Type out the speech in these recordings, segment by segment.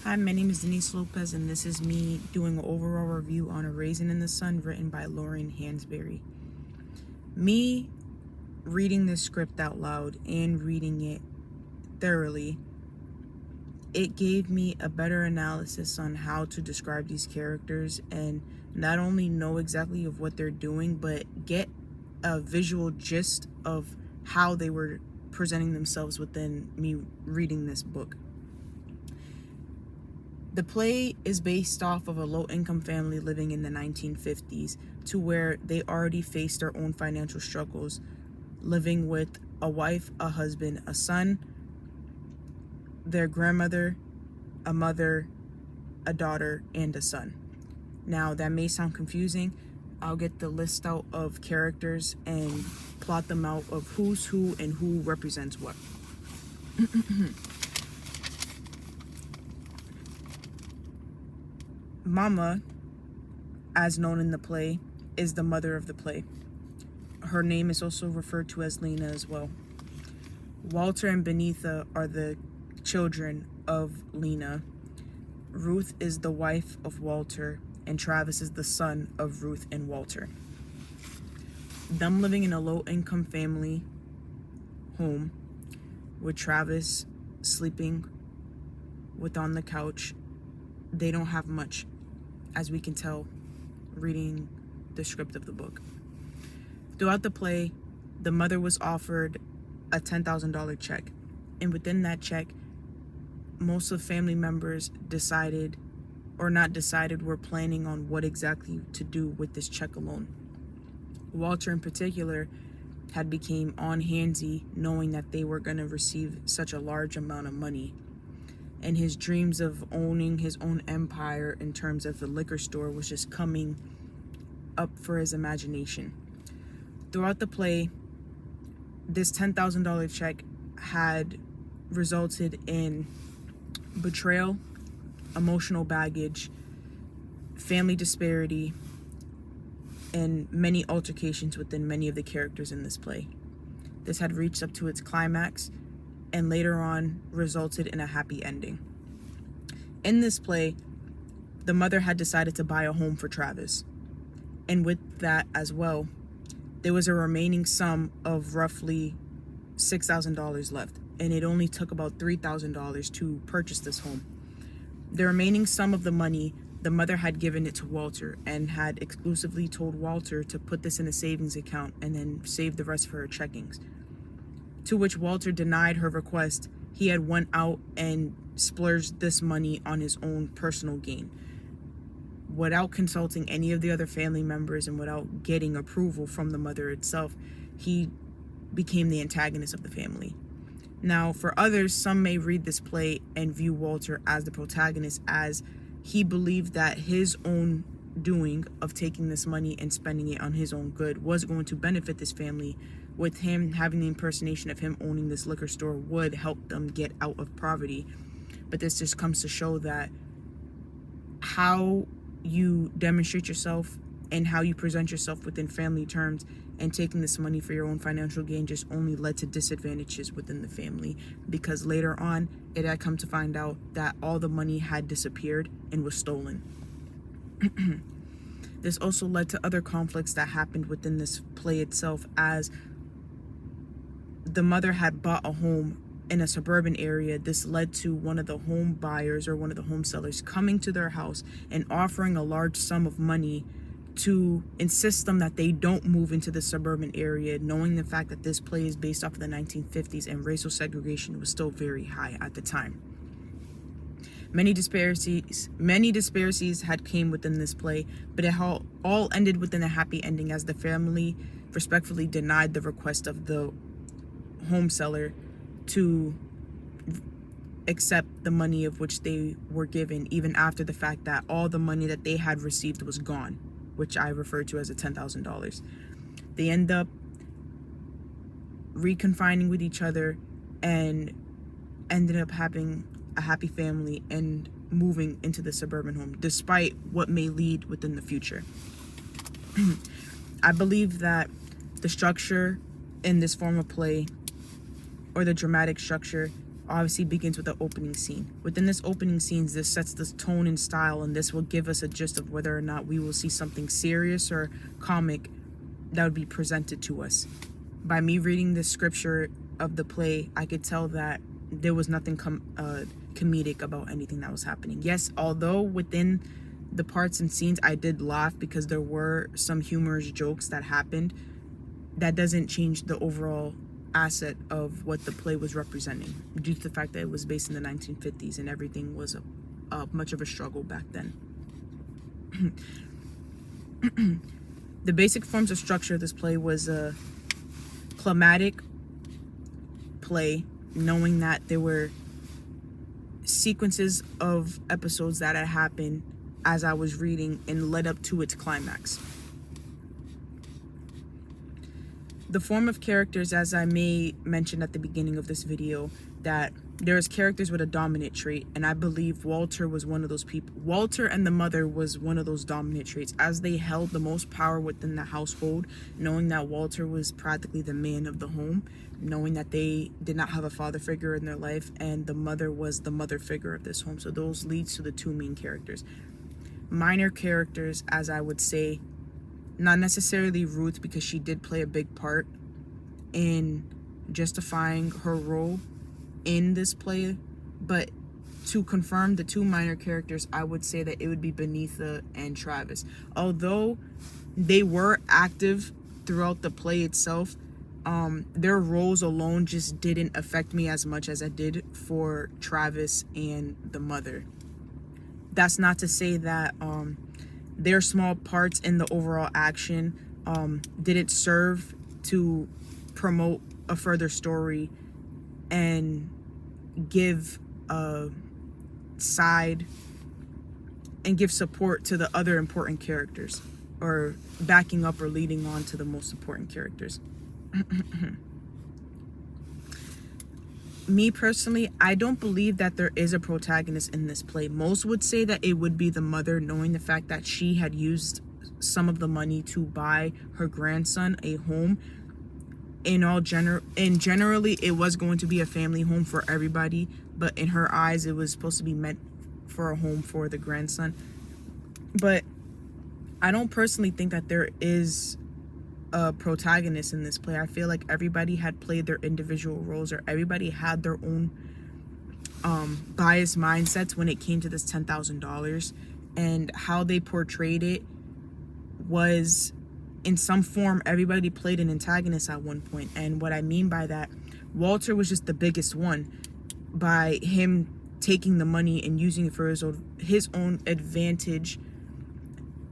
Hi, my name is Denise Lopez, and this is me doing an overall review on A Raisin in the Sun, written by Lauren Hansberry. Me reading this script out loud and reading it thoroughly, it gave me a better analysis on how to describe these characters and not only know exactly of what they're doing, but get a visual gist of how they were presenting themselves within me reading this book. The play is based off of a low-income family living in the 1950s, to where they already faced their own financial struggles, living with a wife, a husband, a son, their grandmother, a mother, a daughter, and a son. Now, that may sound confusing. I'll get the list out of characters and plot them out of who's who and who represents what. Mama, as known in the play, is the mother of the play. Her name is also referred to as Lena as well. Walter and Benitha are the children of Lena. Ruth is the wife of Walter, and Travis is the son of Ruth and Walter. Them living in a low-income family home, with Travis sleeping on the couch. They don't have much, as we can tell reading the script of the book. Throughout the play, the mother was offered a $10,000 check, and within that check, most of family members were planning on what exactly to do with this check alone. Walter in particular had become on handsy, knowing that they were going to receive such a large amount of money, and his dreams of owning his own empire in terms of the liquor store was just coming up for his imagination. Throughout the play, this $10,000 check had resulted in betrayal, emotional baggage, family disparity, and many altercations within many of the characters in this play. This had reached up to its climax and later on resulted in a happy ending. In this play, the mother had decided to buy a home for Travis. And with that as well, there was a remaining sum of roughly $6,000 left, and it only took about $3,000 to purchase this home. The remaining sum of the money, the mother had given it to Walter and had exclusively told Walter to put this in a savings account and then save the rest for her checkings. To which Walter denied her request. He had went out and splurged this money on his own personal gain, without consulting any of the other family members and without getting approval from the mother itself. He became the antagonist of the family. Now, for others, some may read this play and view Walter as the protagonist, as he believed that his own doing of taking this money and spending it on his own good was going to benefit this family. With him having the impersonation of him owning this liquor store would help them get out of poverty. But this just comes to show that how you demonstrate yourself and how you present yourself within family terms and taking this money for your own financial gain just only led to disadvantages within the family, because later on it had come to find out that all the money had disappeared and was stolen. This also led to other conflicts that happened within this play itself, as the mother had bought a home in a suburban area. This led to one of the home buyers or one of the home sellers coming to their house and offering a large sum of money to insist them that they don't move into the suburban area, knowing the fact that this play is based off of the 1950s and racial segregation was still very high at the time. Many disparities had came within this play, but it all ended within a happy ending, as the family respectfully denied the request of the home seller to accept the money of which they were given, even after the fact that all the money that they had received was gone, which I refer to as a $10,000. They end up reconfining with each other and ended up having a happy family and moving into the suburban home, despite what may lead within the future. I believe that the structure in this form of play, or the dramatic structure, obviously begins with the opening scene. Within this opening scenes, this sets the tone and style, and this will give us a gist of whether or not we will see something serious or comic that would be presented to us. By me reading the scripture of the play, I could tell that there was nothing comedic about anything that was happening. Yes, although within the parts and scenes I did laugh because there were some humorous jokes that happened, that doesn't change the overall asset of what the play was representing, due to the fact that it was based in the 1950s and everything was much of a struggle back then. The basic forms of structure of this play was a climatic play, knowing that there were sequences of episodes that had happened as I was reading and led up to its climax. The form of characters, as I may mention at the beginning of this video, that there's characters with a dominant trait, and I believe Walter was one of those people. Walter and the mother was one of those dominant traits, as they held the most power within the household, knowing that Walter was practically the man of the home, knowing that they did not have a father figure in their life, and the mother was the mother figure of this home. So those leads to the two main characters. Minor characters, as I would say, not necessarily Ruth, because she did play a big part in justifying her role in this play, but to confirm the two minor characters, I would say that it would be Benitha and Travis. Although they were active throughout the play itself, their roles alone just didn't affect me as much as I did for Travis and the mother. That's not to say that their small parts in the overall action didn't serve to promote a further story and give a side and give support to the other important characters, or backing up or leading on to the most important characters. Me personally, I don't believe that there is a protagonist in this play. Most would say that it would be the mother, knowing the fact that she had used some of the money to buy her grandson a home. Generally, it was going to be a family home for everybody, but in her eyes, it was supposed to be meant for a home for the grandson. But I don't personally think that there is a protagonist in this play. I feel like everybody had played their individual roles, or everybody had their own biased mindsets when it came to this $10,000, and how they portrayed it was, in some form, everybody played an antagonist at one point. And what I mean by that, Walter was just the biggest one, by him taking the money and using it for his own advantage.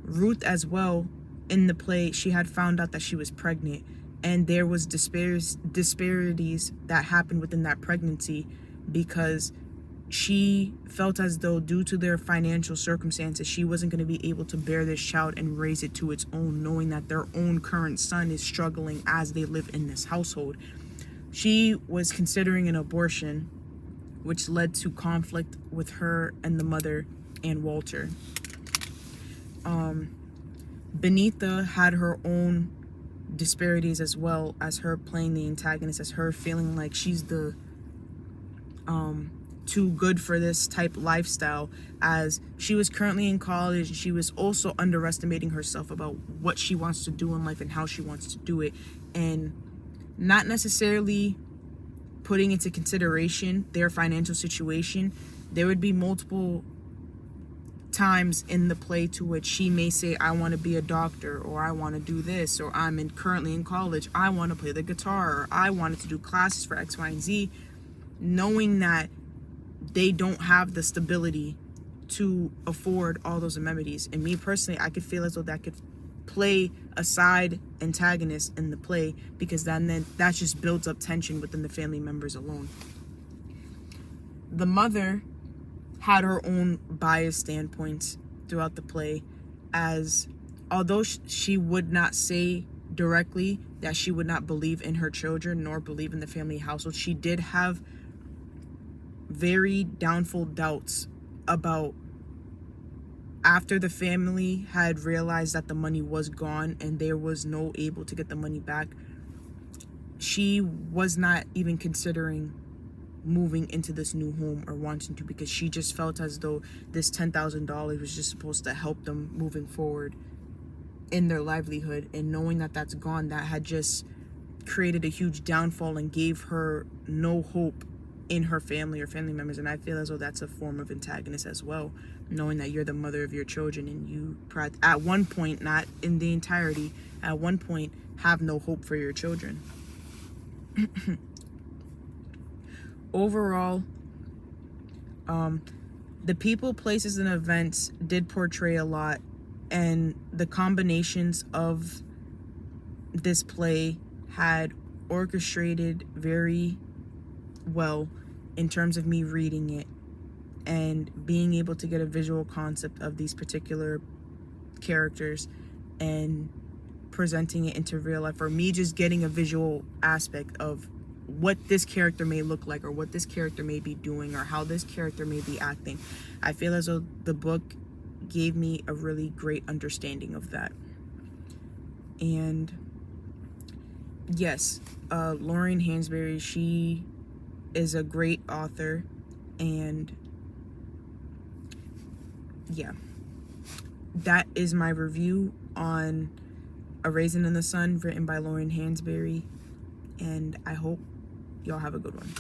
Ruth as well, in the play, she had found out that she was pregnant, and there was disparities that happened within that pregnancy, because she felt as though, due to their financial circumstances, she wasn't going to be able to bear this child and raise it to its own, knowing that their own current son is struggling as they live in this household. She was considering an abortion, which led to conflict with her and the mother and Walter. Benitha had her own disparities, as well as her playing the antagonist, as her feeling like she's the too good for this type lifestyle, as she was currently in college. She was also underestimating herself about what she wants to do in life and how she wants to do it, and not necessarily putting into consideration their financial situation. There would be multiple times in the play to which she may say, I want to be a doctor, or I want to do this, or I'm currently in college, I want to play the guitar, or I wanted to do classes for X, Y, and Z, knowing that they don't have the stability to afford all those amenities. And me personally, I could feel as though that could play a side antagonist in the play, because then that just builds up tension within the family members alone. The mother had her own biased standpoints throughout the play, as although she would not say directly that she would not believe in her children nor believe in the family household, she did have very doubtful doubts about, after the family had realized that the money was gone and there was no able to get the money back, she was not even considering moving into this new home or wanting to, because she just felt as though this $10,000 was just supposed to help them moving forward in their livelihood. And knowing that that's gone, that had just created a huge downfall and gave her no hope in her family or family members. And I feel as though that's a form of antagonist as well, knowing that you're the mother of your children and you at one point, not in the entirety, at one point have no hope for your children. Overall, the people, places, and events did portray a lot, and the combinations of this play had orchestrated very well in terms of me reading it and being able to get a visual concept of these particular characters and presenting it into real life, or me just getting a visual aspect of what this character may look like or what this character may be doing or how this character may be acting. I feel as though the book gave me a really great understanding of that. And yes, Lauren Hansberry, she is a great author, and yeah, that is my review on A Raisin in the Sun, written by Lauren Hansberry, and I hope y'all have a good one.